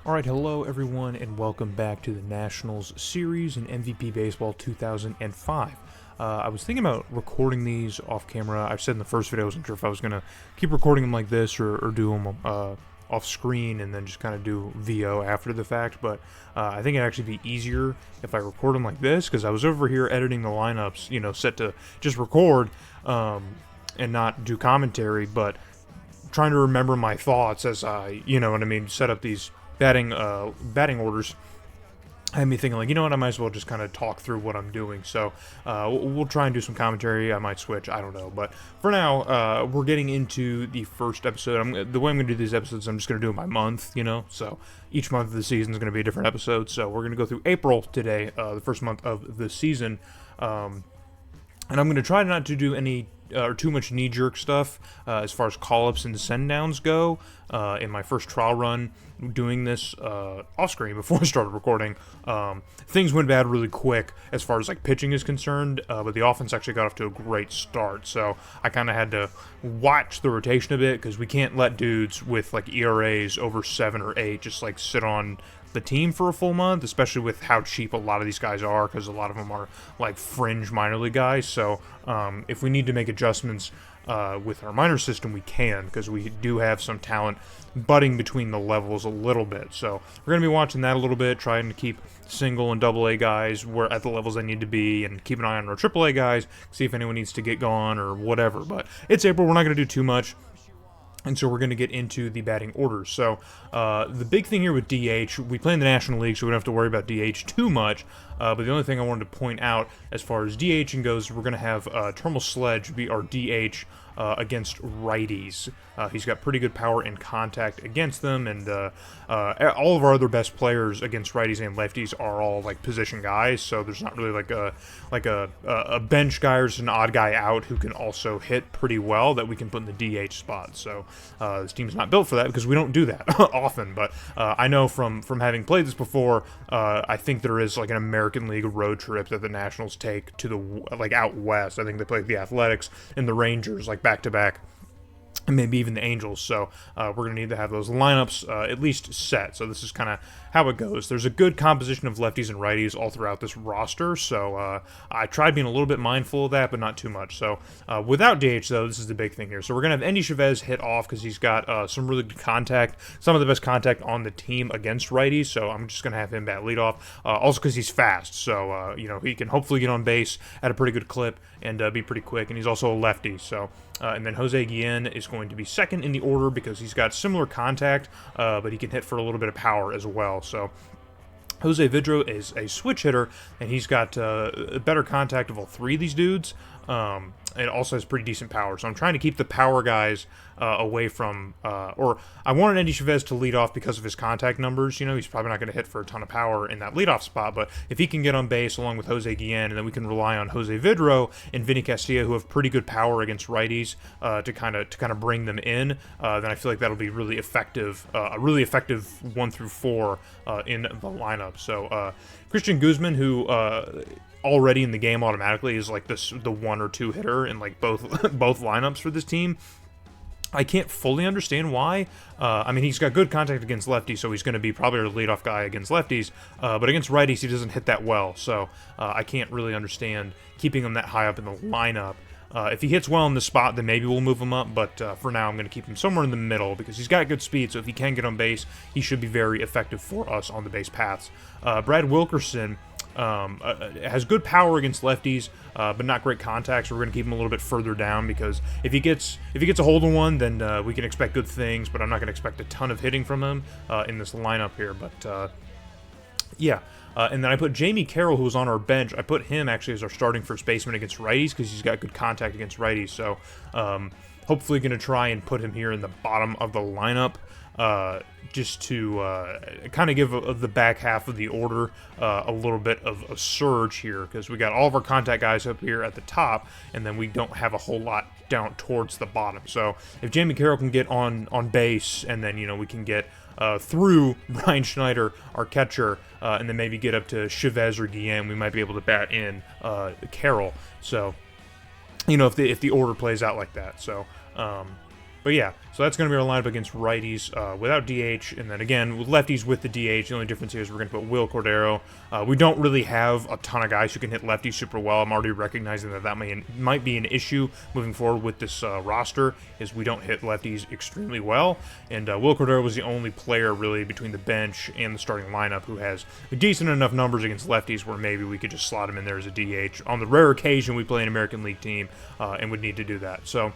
Alright, hello everyone, and welcome back to the Nationals Series in MVP Baseball 2005. I was thinking about recording these off camera. I've said in the first video I wasn't sure if I was going to keep recording them like this or do them off screen and then just kind of do VO after the fact, but I think it'd actually be easier if I record them like this, because I was over here editing the lineups, set to just record and not do commentary, but trying to remember my thoughts as I, set up these batting orders had me thinking, like, I might as well just kind of talk through what I'm doing. So we'll try and do some commentary. I might switch. I don't know. But for now, we're getting into the first episode. The way I'm going to do these episodes, I'm just going to do it by month, So each month of the season is going to be a different episode. So we're going to go through April today, the first month of the season. And I'm going to try not to do any or too much knee-jerk stuff as far as call-ups and send-downs go. In my first trial run doing this off-screen before I started recording, things went bad really quick as far as like pitching is concerned, but the offense actually got off to a great start, so I kind of had to watch the rotation a bit, because we can't let dudes with like ERAs over 7 or 8 just like sit on the team for a full month, especially with how cheap a lot of these guys are, because a lot of them are like fringe minor league guys. So if we need to make adjustments with our minor system, we can, because we do have some talent budding between the levels a little bit. So we're going to be watching that a little bit, trying to keep single and double A guys where at the levels they need to be, and keep an eye on our triple A guys, see if anyone needs to get gone or whatever. But it's April, we're not going to do too much. And so we're going to get into the batting orders. So the big thing here with DH, we play in the National League, so we don't have to worry about DH too much. But the only thing I wanted to point out as far as DHing goes, we're going to have Termal Sledge be our DH against righties. He's got pretty good power in contact against them, and all of our other best players against righties and lefties are all like position guys. So there's not really like a bench guy or just an odd guy out who can also hit pretty well that we can put in the DH spot. So this team's not built for that, because we don't do that often. But I know from having played this before, I think there is like an American League road trip that the Nationals take to the like out west. I think they play the Athletics and the Rangers like back to back, and maybe even the Angels. So we're going to need to have those lineups at least set. So this is kind of how it goes. There's a good composition of lefties and righties all throughout this roster, so I tried being a little bit mindful of that, but not too much. So without DH, though, this is the big thing here. So we're going to have Endy Chavez hit off, because he's got some really good contact, some of the best contact on the team against righties, so I'm just going to have him bat leadoff, also because he's fast, so he can hopefully get on base at a pretty good clip and be pretty quick, and he's also a lefty. So and then Jose Guillen is going to be second in the order, because he's got similar contact, but he can hit for a little bit of power as well. So Jose Vidro is a switch hitter, and he's got a better contact of all three of these dudes. It also has pretty decent power, so I'm trying to keep the power guys away from, or I wanted Endy Chavez to lead off because of his contact numbers. He's probably not going to hit for a ton of power in that leadoff spot, but if he can get on base along with Jose Guillen, and then we can rely on Jose Vidro and Vinny Castilla, who have pretty good power against righties, to kind of bring them in, then I feel like that'll be really effective, a really effective 1 through 4 in the lineup. So Christian Guzman, who already in the game automatically is like the 1 or 2 hitter in like both lineups for this team. I can't fully understand why. I mean, he's got good contact against lefties, so he's going to be probably our leadoff guy against lefties. But against righties, he doesn't hit that well. So I can't really understand keeping him that high up in the lineup. If he hits well in the spot, then maybe we'll move him up. But for now, I'm going to keep him somewhere in the middle, because he's got good speed. So if he can get on base, he should be very effective for us on the base paths. Brad Wilkerson has good power against lefties, but not great contact, so we're going to keep him a little bit further down, because if he gets a hold of one, then we can expect good things, but I'm not going to expect a ton of hitting from him in this lineup here. But yeah. And then I put Jamie Carroll, who was on our bench. I put him actually as our starting first baseman against righties, because he's got good contact against righties. So hopefully going to try and put him here in the bottom of the lineup, just to kind of give the back half of the order a little bit of a surge here, because we got all of our contact guys up here at the top, and then we don't have a whole lot down towards the bottom. So if Jamie Carroll can get on base, and then we can get through Brian Schneider, our catcher, and then maybe get up to Chavez or Guillen, we might be able to bat in Carroll. So if the order plays out like that. So But yeah, so that's going to be our lineup against righties without DH, and then again with lefties with the DH. The only difference here is we're going to put Will Cordero. We don't really have a ton of guys who can hit lefties super well. I'm already recognizing that might be an issue moving forward with this roster, is we don't hit lefties extremely well, and Will Cordero was the only player really between the bench and the starting lineup who has decent enough numbers against lefties where maybe we could just slot him in there as a DH. On the rare occasion we play an American League team and would need to do that. So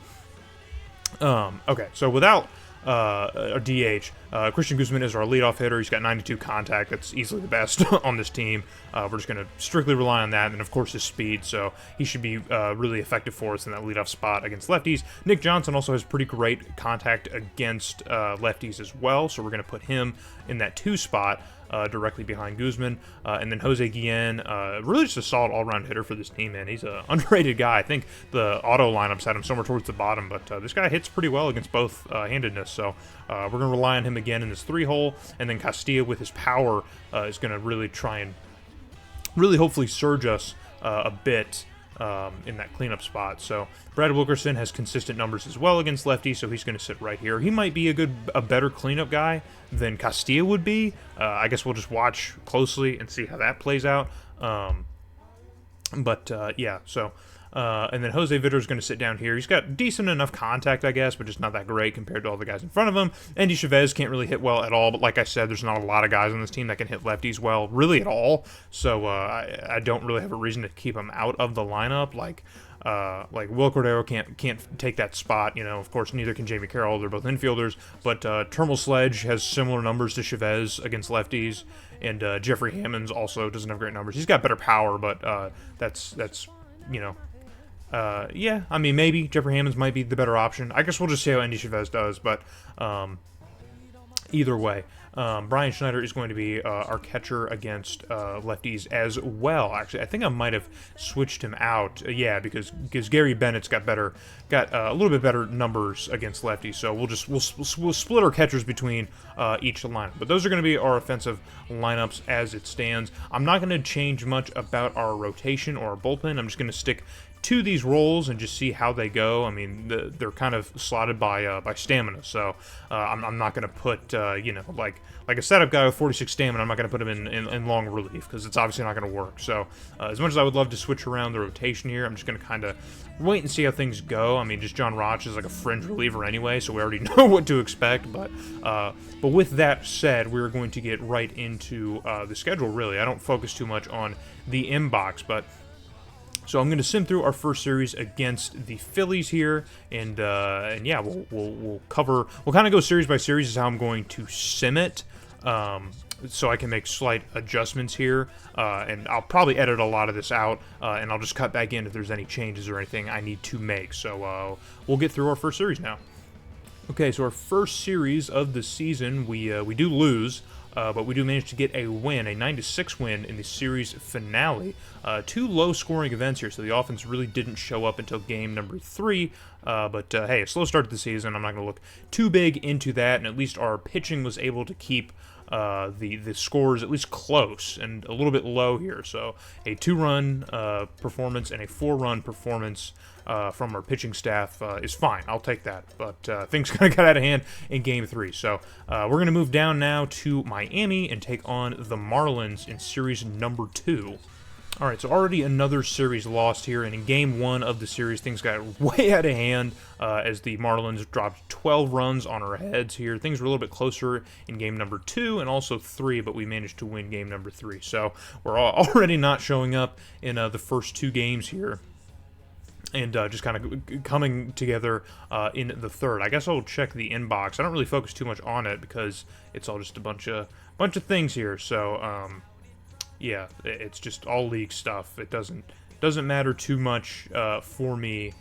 okay, so without a DH, Christian Guzman is our leadoff hitter. He's got 92 contact. That's easily the best on this team. We're just going to strictly rely on that, and of course his speed, so he should be really effective for us in that leadoff spot against lefties. Nick Johnson also has pretty great contact against lefties as well, so we're going to put him in that 2 spot. Directly behind Guzman, and then Jose Guillen, really just a solid all-around hitter for this team, man. He's an underrated guy. I think the auto lineups had him somewhere towards the bottom, but this guy hits pretty well against both handedness, so we're going to rely on him again in this 3-hole, and then Castilla with his power is going to really try and hopefully surge us a bit in that cleanup spot. So Brad Wilkerson has consistent numbers as well against lefties, so he's going to sit right here. He might be a better cleanup guy than Castilla would be. I guess we'll just watch closely and see how that plays out. Yeah, so and then Jose Vitor is going to sit down here. He's got decent enough contact, I guess, but just not that great compared to all the guys in front of him. Andy Chavez can't really hit well at all, but like I said, there's not a lot of guys on this team that can hit lefties well, really at all. So I don't really have a reason to keep him out of the lineup. Like Will Cordero can't take that spot. Of course, neither can Jamie Carroll. They're both infielders. But Termal Sledge has similar numbers to Chavez against lefties, and Jeffrey Hammonds also doesn't have great numbers. He's got better power, but that's yeah, I mean, maybe Jeffrey Hammonds might be the better option. I guess we'll just see how Andy Chavez does, but either way, Brian Schneider is going to be our catcher against lefties as well. Actually, I think I might have switched him out. Yeah, because Gary Bennett's got a little bit better numbers against lefties. So we'll split our catchers between each lineup. But those are going to be our offensive lineups as it stands. I'm not going to change much about our rotation or our bullpen. I'm just going to stick to these roles and just see how they go. I mean, they're kind of slotted by stamina, so I'm not going to put like a setup guy with 46 stamina. I'm not going to put him in long relief because it's obviously not going to work. So as much as I would love to switch around the rotation here, I'm just going to kind of wait and see how things go. I mean, just John Roch is like a fringe reliever anyway, so we already know what to expect. But with that said, we're going to get right into the schedule. Really, I don't focus too much on the inbox, but. So I'm going to sim through our first series against the Phillies here, and yeah, we'll kind of go series by series is how I'm going to sim it, so I can make slight adjustments here, and I'll probably edit a lot of this out, and I'll just cut back in if there's any changes or anything I need to make. So we'll get through our first series now. Okay, so our first series of the season, we do lose. But we do manage to get a win, a 9-6 win in the series finale. 2 low-scoring events here, so the offense really didn't show up until game number 3. But hey, a slow start to the season. I'm not going to look too big into that, and at least our pitching was able to keep the scores at least close and a little bit low here. So a 2-run performance and a 4-run performance from our pitching staff is fine. I'll take that. But things kind of got out of hand in Game 3. So we're going to move down now to Miami and take on the Marlins in Series number 2. All right, so already another series lost here, and in Game 1 of the series, things got way out of hand as the Marlins dropped 12 runs on our heads here. Things were a little bit closer in Game number 2 and also 3, but we managed to win Game number 3. So we're already not showing up in the first 2 games here. And just kind of coming together in the third. I guess I'll check the inbox. I don't really focus too much on it because it's all just a bunch of things here. So yeah, it's just all league stuff. It doesn't matter too much for me.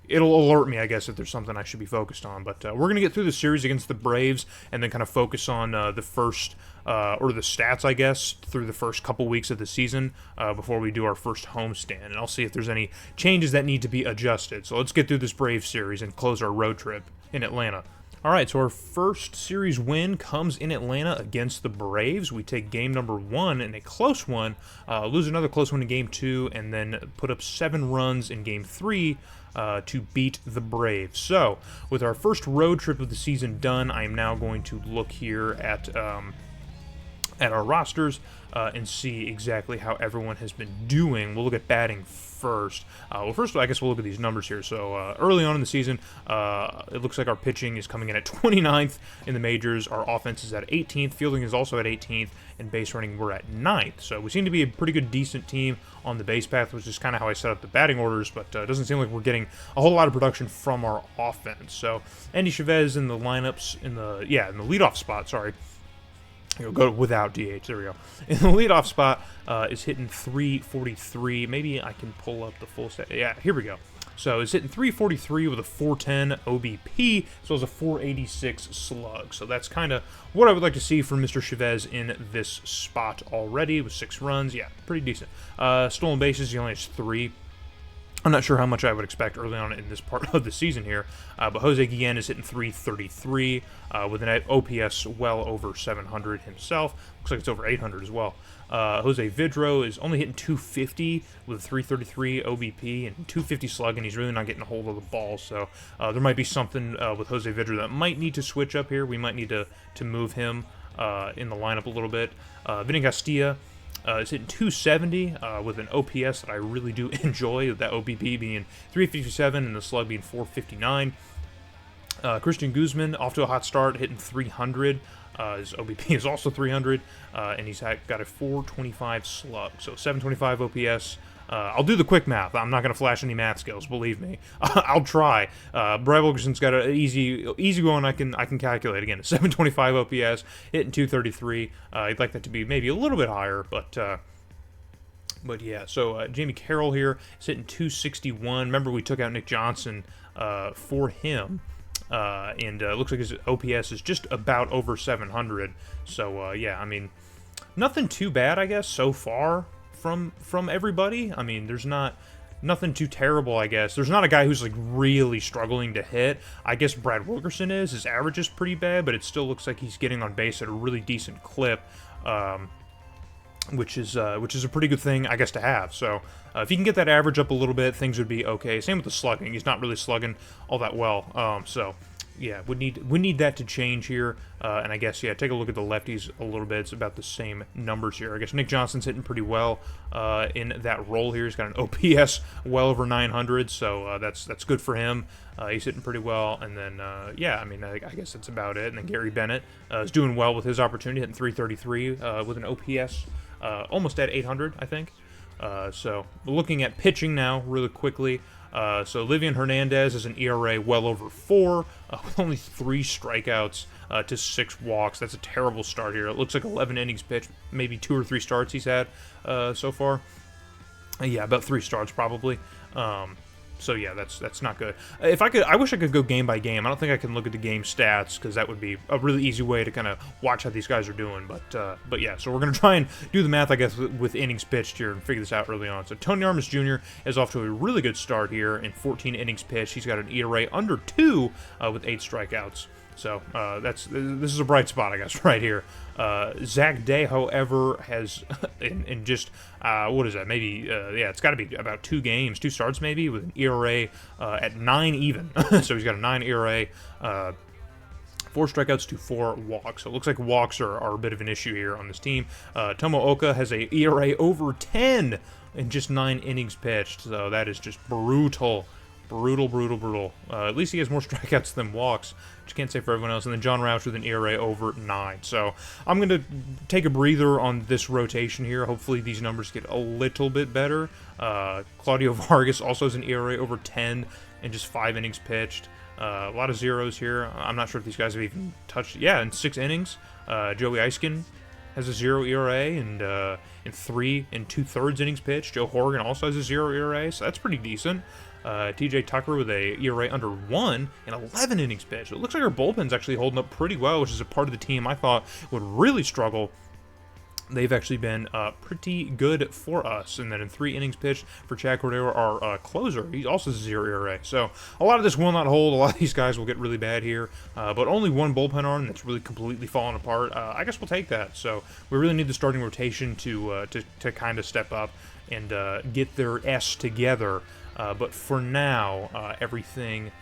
It'll alert me, I guess, if there's something I should be focused on. But we're going to get through the series against the Braves and then kind of focus on the first, or the stats, I guess, through the first couple weeks of the season before we do our first homestand. And I'll see if there's any changes that need to be adjusted. So let's get through this Braves series and close our road trip in Atlanta. All right, so our first series win comes in Atlanta against the Braves. We take game number 1 in a close one, lose another close one in game 2, and then put up 7 runs in game 3 to beat the Braves. So, with our first road trip of the season done, I am now going to look here at our rosters and see exactly how everyone has been doing. We'll look at batting first. Well, first, I guess we'll look at these numbers here. So early on in the season, it looks like our pitching is coming in at 29th in the majors. Our offense is at 18th. Fielding is also at 18th. And base running, we're at 9th. So we seem to be a pretty good, decent team on the base path, which is kind of how I set up the batting orders. But it doesn't seem like we're getting a whole lot of production from our offense. So Andy Chavez in the lineups, in the leadoff spot, sorry. You'll go without DH. There we go. In the leadoff spot is hitting 343. Maybe I can pull up the full stat. Yeah, here we go. So it's hitting 343 with a 410 OBP, as well as a 486 slug. So that's kind of what I would like to see from Mr. Chavez in this spot already with 6 runs. Yeah, pretty decent. Stolen bases, he only has 3. I'm not sure how much I would expect early on in this part of the season here, but Jose Guillen is hitting 333 with an OPS well over 700 himself. Looks like it's over 800 as well. Jose Vidro is only hitting 250 with a 333 OBP and 250 slug, and he's really not getting a hold of the ball. So there might be something with Jose Vidro that might need to switch up here. We might need to move him in the lineup a little bit. Vinny Castilla is hitting 270 with an OPS that I really do enjoy, with that OBP being 357 and the slug being 459. Christian Guzman off to a hot start, hitting 300. His OBP is also 300, and he's got a 425 slug, so 725 OPS. I'll do the quick math. I'm not going to flash any math skills, believe me. I'll try. Brad Wilkerson's got an easy going. I can calculate again. 725 OPS, hitting 233. I'd like that to be maybe a little bit higher, but yeah. So Jamie Carroll here is hitting 261. Remember, we took out Nick Johnson for him. And looks like his OPS is just about over 700. So yeah, I mean, nothing too bad, I guess, so far from everybody. I mean, there's nothing too terrible, I guess. There's not a guy who's like really struggling to hit. I guess Brad Wilkerson is. His average is pretty bad, but it still looks like he's getting on base at a really decent clip. Which is a pretty good thing, I guess, to have. So if you can get that average up a little bit, things would be okay. Same with the slugging; he's not really slugging all that well. So yeah, we need that to change here. And I guess take a look at the lefties a little bit. It's about the same numbers here. I guess Nick Johnson's hitting pretty well in that role here. He's got an OPS well over 900, so that's good for him. He's hitting pretty well, and then yeah, I mean, I guess that's about it. And then Gary Bennett is doing well with his opportunity, hitting 333 with an OPS. Almost at 800, I think. So looking at pitching now really quickly. So Livian Hernandez has an ERA well over 4 with only 3 strikeouts to 6 walks. That's a terrible start here. It looks like 11 innings pitched, maybe 2 or 3 starts he's had so far. Yeah, about 3 starts probably. So yeah, that's not good. If I could, I wish I could go game by game. I don't think I can look at the game stats because that would be a really easy way to kind of watch how these guys are doing. But yeah, so we're gonna try and do the math, I guess, with innings pitched here and figure this out early on. So Tony Armas Jr. is off to a really good start here in 14 innings pitched. He's got an ERA under 2 with 8 strikeouts. So this is a bright spot, I guess, right here. Zach Day, however, has in just what is that? Maybe yeah, it's got to be about 2 starts maybe, with an ERA at 9 even. So he's got a 9 ERA. 4 strikeouts to 4 walks. So it looks like walks are a bit of an issue here on this team. Tomo Oka has a ERA over 10 in just 9 innings pitched. So that is just brutal. Brutal. At least he has more strikeouts than walks, which you can't say for everyone else. And then John Roush with an ERA over 9. So I'm going to take a breather on this rotation here. Hopefully these numbers get a little bit better. Claudio Vargas also has an ERA over 10 and just 5 innings pitched. A lot of zeros here. I'm not sure if these guys have even touched. Yeah, in 6 innings. Joey Eiskin has a 0 ERA and in 3 2/3 innings pitched. Joe Horgan also has a 0 ERA, so that's pretty decent. TJ Tucker with a ERA under 1 and 11 innings pitched. It looks like our bullpen's actually holding up pretty well, which is a part of the team I thought would really struggle they've actually been pretty good for us. And then in 3 innings pitched for Chad Cordero, our closer, he also has a 0 ERA. So a lot of this will not hold. A lot of these guys will get really bad here. But only one bullpen arm that's really completely fallen apart. I guess we'll take that. So we really need the starting rotation to kind of step up and get their S together. But for now, everything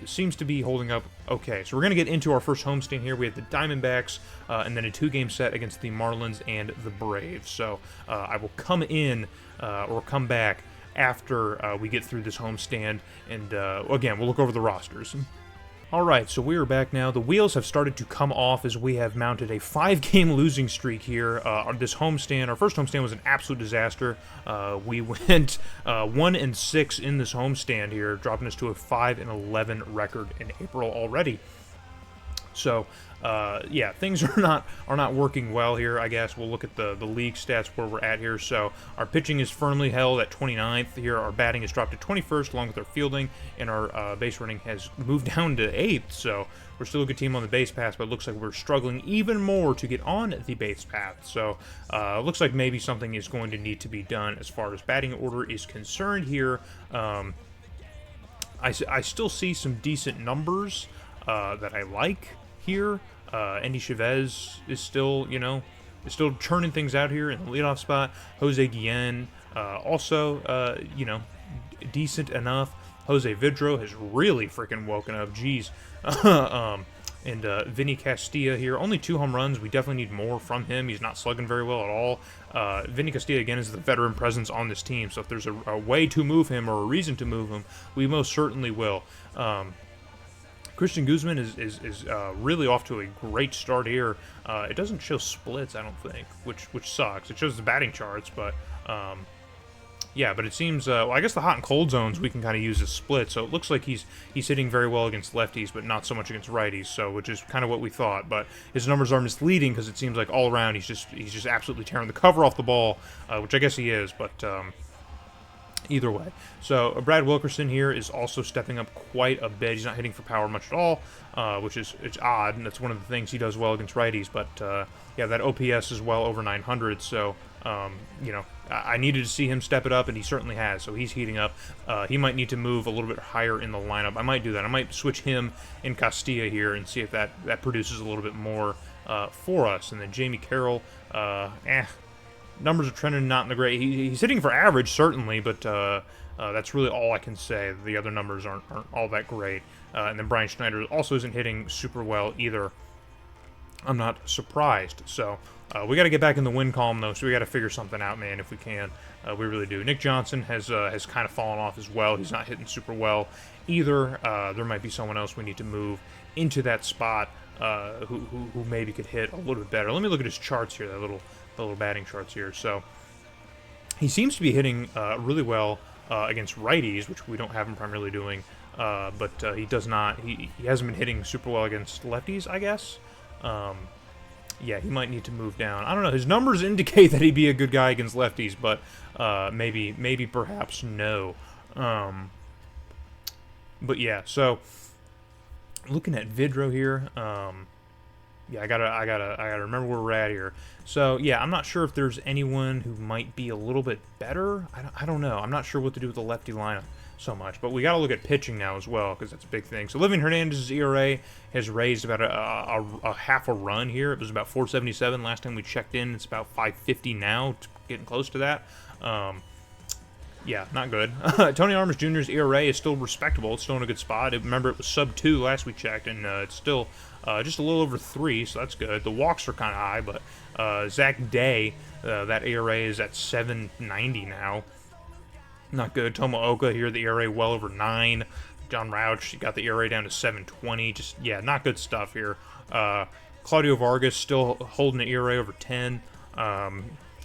seems to be holding up okay. So we're going to get into our first homestand here. We have the Diamondbacks and then a 2-game set against the Marlins and the Braves. So I will come in or come back after we get through this homestand, and again, we'll look over the rosters. Alright, so we are back now. The wheels have started to come off as we have mounted a 5-game losing streak here. This homestand, our first homestand, was an absolute disaster. We went 1-6 in this homestand here, dropping us to a 5-11 record in April already. So, yeah, things are not working well here, I guess. We'll look at the league stats where we're at here. So, our pitching is firmly held at 29th here. Our batting has dropped to 21st along with our fielding, and our base running has moved down to 8th. So, we're still a good team on the base path, but it looks like we're struggling even more to get on the base path. So, it looks like maybe something is going to need to be done as far as batting order is concerned here. I still see some decent numbers that I like here. Andy Chavez is still, still churning things out here in the leadoff spot. Jose Guillen, also, decent enough. Jose Vidro has really freaking woken up. Jeez. And Vinny Castilla here, only 2 home runs. We definitely need more from him. He's not slugging very well at all. Vinny Castilla, again, is the veteran presence on this team, so if there's a way to move him or a reason to move him, we most certainly will. Christian Guzman is really off to a great start here. It doesn't show splits, I don't think, which sucks. It shows the batting charts, but yeah, but it seems well, I guess the hot and cold zones we can kind of use as split. So it looks like he's hitting very well against lefties, but not so much against righties. So which is kind of what we thought. But his numbers are misleading because it seems like all around he's just absolutely tearing the cover off the ball, which I guess he is, but. Either way. So Brad Wilkerson here is also stepping up quite a bit. He's not hitting for power much at all, which is odd, and that's one of the things he does well against righties. But yeah, that OPS is well over 900. So I needed to see him step it up, and he certainly has. So he's heating up. He might need to move a little bit higher in the lineup. I might do that. I might switch him and Castilla here and see if that produces a little bit more for us. And then Jamie Carroll, numbers are trending not in the great. He's hitting for average, certainly, but that's really all I can say. The other numbers aren't all that great. And then Brian Schneider also isn't hitting super well either. I'm not surprised. So we got to get back in the win column, though, so we got to figure something out, man, if we can. We really do. Nick Johnson has kind of fallen off as well. He's not hitting super well either. There might be someone else we need to move into that spot who maybe could hit a little bit better. Let me look at his charts here, the little batting charts here. So he seems to be hitting really well against righties, which we don't have him primarily doing, but he does not. He hasn't been hitting super well against lefties, I guess. Yeah, he might need to move down. I don't know. His numbers indicate that he'd be a good guy against lefties, but maybe perhaps no. But yeah, so looking at Vidro here, yeah, I gotta remember where we're at here. So yeah, I'm not sure if there's anyone who might be a little bit better. I don't know. I'm not sure what to do with the lefty lineup so much, but we got to look at pitching now as well, because that's a big thing. So Living Hernandez's ERA has raised about a half a run here. It was about 4.77 last time we checked in. It's about 5.50 now, getting close to that. Yeah, not good. Tony Armas Jr.'s ERA is still respectable. It's still in a good spot. Remember, it was sub 2 last we checked, and it's still just a little over 3, so that's good. The walks are kind of high, but Zach Day, that ERA is at 7.90 now. Not good. Tomooka here, the ERA well over 9. John Rauch got the ERA down to 7.20. Just, yeah, not good stuff here. Claudio Vargas still holding an ERA over 10.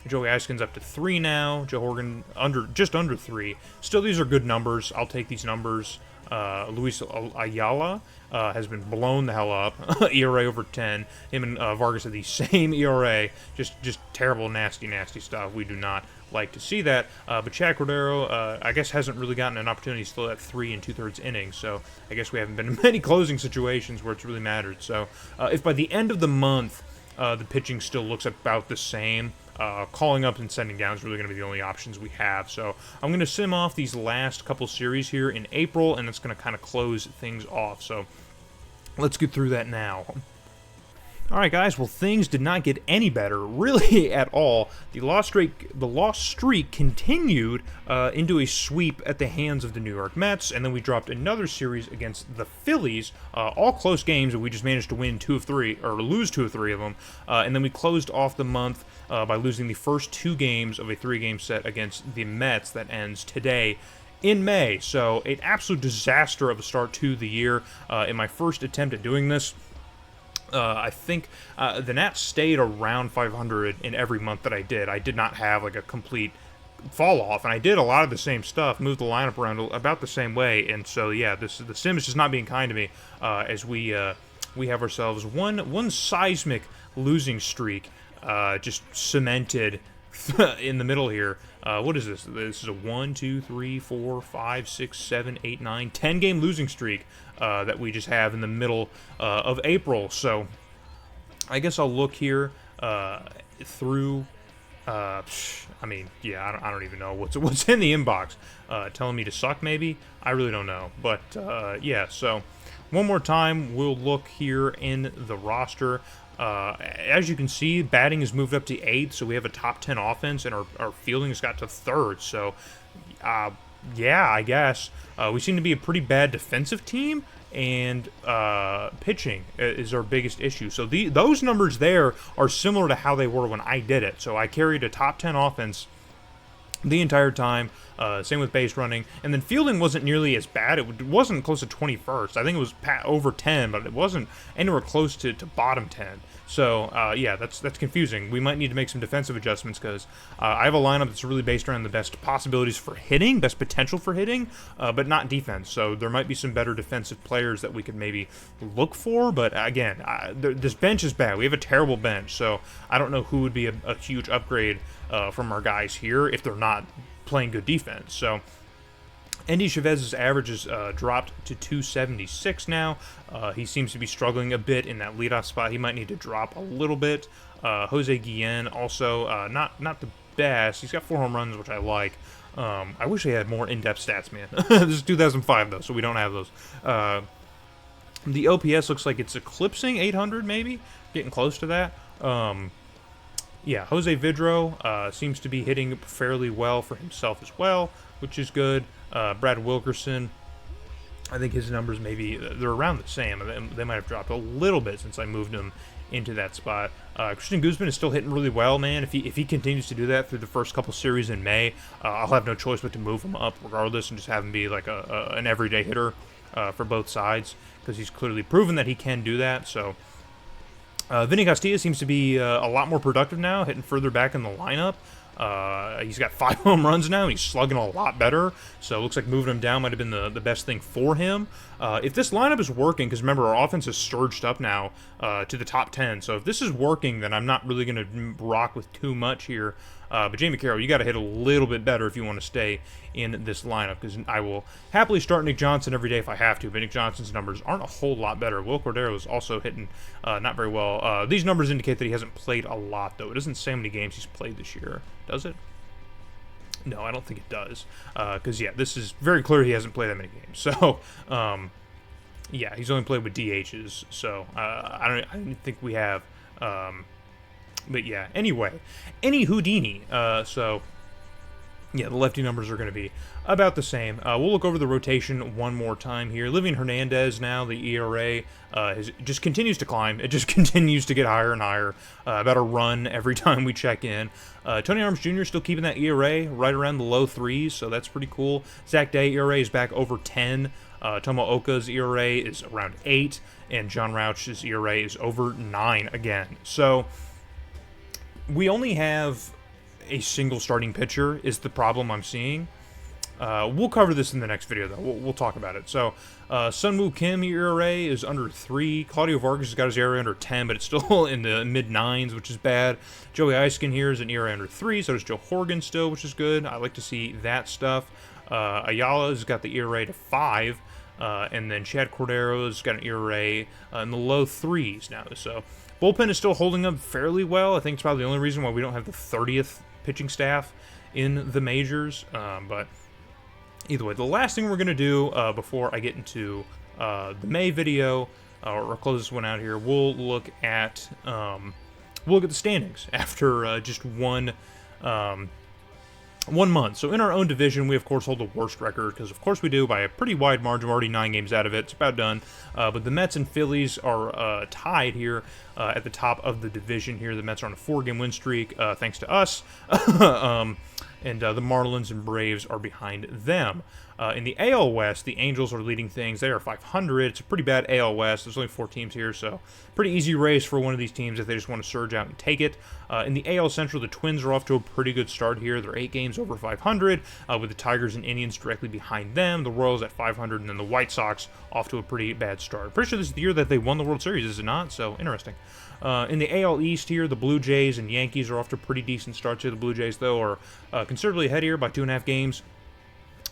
Joey Askins up to 3 now. Joe Horgan just under 3. Still, these are good numbers. I'll take these numbers. Luis Ayala has been blown the hell up. ERA over 10. Him and Vargas have the same ERA. Just terrible, nasty stuff. We do not like to see that. But Chad Cordero, I guess, hasn't really gotten an opportunity. He's still at 3 2/3 innings. So I guess we haven't been in many closing situations where it's really mattered. So if by the end of the month the pitching still looks about the same. Calling up and sending down is really going to be the only options we have. So I'm going to sim off these last couple series here in April, and it's going to kind of close things off. So let's get through that now. Alright guys, well things did not get any better, really at all. The lost streak continued into a sweep at the hands of the New York Mets, and then we dropped another series against the Phillies, all close games, and we just managed to win 2 of 3, or lose 2 of 3 of them, and then we closed off the month by losing the first 2 games of a 3-game set against the Mets that ends today in May. So an absolute disaster of a start to the year. In my first attempt at doing this, I think the Nats stayed around 500 in every month that I did. I did not have like a complete fall off, and I did a lot of the same stuff, moved the lineup around about the same way, and so yeah, the sim is just not being kind to me as we have ourselves one seismic losing streak just cemented in the middle here. What is this? This is a 1, 2, 3, 4, 5, 6, 7, 8, 9, 10 game losing streak that we just have in the middle of April. So I guess I'll look here through. I mean, yeah, I don't even know what's in the inbox. Telling me to suck, maybe? I really don't know. But yeah, so one more time, we'll look here in the roster. As you can see, batting has moved up to 8th, so we have a top 10 offense, and our fielding has got to 3rd. So, yeah, I guess we seem to be a pretty bad defensive team, and pitching is our biggest issue. So those numbers there are similar to how they were when I did it. So I carried a top 10 offense the entire time. Same with base running, and then fielding wasn't nearly as bad. It wasn't close to 21st. I think it was over 10, but it wasn't anywhere close to bottom 10. So yeah, that's confusing. We might need to make some defensive adjustments because I have a lineup that's really based around the best possibilities for hitting, best potential for hitting, but not defense. So there might be some better defensive players that we could maybe look for. But again, this bench is bad. We have a terrible bench, so I don't know who would be a huge upgrade from our guys here if they're not playing good defense. So Andy Chavez's average is dropped to 276 now. He seems to be struggling a bit in that leadoff spot. He might need to drop a little bit. Jose Guillen also not the best. He's got 4 home runs, which I like. I wish they had more in-depth stats, man. This is 2005 though, so we don't have those. The OPS looks like it's eclipsing 800, maybe getting close to that. Yeah, Jose Vidro seems to be hitting fairly well for himself as well, which is good. Brad Wilkerson, I think his numbers maybe, they're around the same. They might have dropped a little bit since I moved him into that spot. Christian Guzman is still hitting really well, man. If he continues to do that through the first couple series in May, I'll have no choice but to move him up regardless and just have him be like an everyday hitter for both sides, because he's clearly proven that he can do that. So Vinny Castilla seems to be a lot more productive now, hitting further back in the lineup. He's got 5 home runs now, and he's slugging a lot better, so it looks like moving him down might have been the best thing for him. If this lineup is working, because remember, our offense has surged up now to the top 10, so if this is working, then I'm not really going to rock with too much here. But Jamie Carroll, you got to hit a little bit better if you want to stay in this lineup, because I will happily start Nick Johnson every day if I have to, but Nick Johnson's numbers aren't a whole lot better. Will Cordero is also hitting not very well. These numbers indicate that he hasn't played a lot, though. It doesn't say how many games he's played this year. Does it? No, I don't think it does, because, yeah, this is very clear he hasn't played that many games. So, yeah, he's only played with DHs, so I don't think we have... But yeah, anyway, any Houdini. So yeah, the lefty numbers are going to be about the same. We'll look over the rotation one more time here. Livian Hernandez now, the ERA just continues to climb. It just continues to get higher and higher. About a run every time we check in. Tony Arms Jr. still keeping that ERA right around the low 3s, so that's pretty cool. Zach Day ERA is back over 10. Tomo Oka's ERA is around 8, and John Rauch's ERA is over 9 again. So we only have a single starting pitcher is the problem I'm seeing. We'll cover this in the next video, though. We'll talk about it. So, Sunwoo Kim ERA is under 3. Claudio Vargas has got his ERA under 10, but it's still in the mid-9s, which is bad. Joey Eiskin here is an ERA under 3, so does Joe Horgan still, which is good. I like to see that stuff. Ayala has got the ERA to 5. And then Chad Cordero's got an ERA in the low 3s now. So Bullpen is still holding up fairly well. I think it's probably the only reason why we don't have the 30th pitching staff in the majors. But either way, the last thing we're going to do before I get into the May video, or close this one out here, we'll look at the standings after just one month. So in our own division, we of course hold the worst record, because of course we do, by a pretty wide margin. We're already 9 games out of it. It's about done. But the Mets and Phillies are tied here at the top of the division here. The Mets are on a 4-game win streak, thanks to us. And the Marlins and Braves are behind them. In the AL West, the Angels are leading things. They are 500. It's a pretty bad AL West. There's only 4 teams here, so pretty easy race for one of these teams if they just want to surge out and take it. In the AL Central, the Twins are off to a pretty good start here. They're 8 games over 500, with the Tigers and Indians directly behind them. The Royals at 500, and then the White Sox off to a pretty bad start. Pretty sure this is the year that they won the World Series, is it not? So, interesting. In the AL East here, the Blue Jays and Yankees are off to pretty decent starts here. The Blue Jays, though, are considerably ahead here by 2.5 games.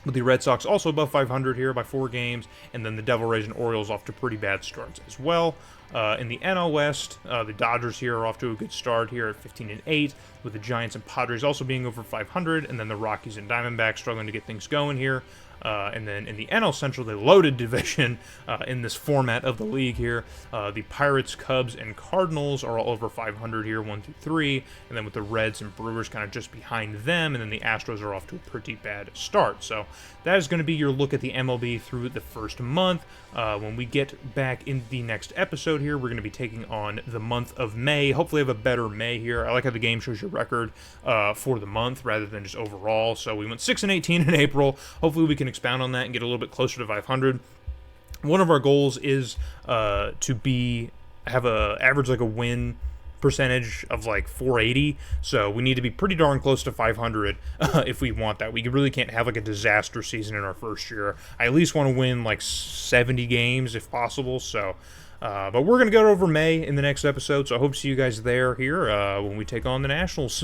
With the Red Sox also above 500 here by 4 games, and then the Devil Rays and Orioles off to pretty bad starts as well. In the NL West, the Dodgers here are off to a good start here at 15-8, with the Giants and Padres also being over 500, and then the Rockies and Diamondbacks struggling to get things going here. And then in the NL Central, the loaded division in this format of the league here, the Pirates, Cubs, and Cardinals are all over 500 here, 1 through 3, and then with the Reds and Brewers kind of just behind them, and then the Astros are off to a pretty bad start. So that is going to be your look at the MLB through the first month. When we get back in the next episode here, we're going to be taking on the month of May. Hopefully have a better May here. I like how the game shows your record for the month rather than just overall. So we went 6-18 in April. Hopefully we can expound on that and get a little bit closer to 500. One of our goals is to have a average like a win percentage of like 480, so we need to be pretty darn close to 500 if we want that. We really can't have like a disaster season in our first year. I at least want to win like 70 games if possible. So but we're going to go over May in the next episode, so I hope to see you guys there here when we take on the Nationals.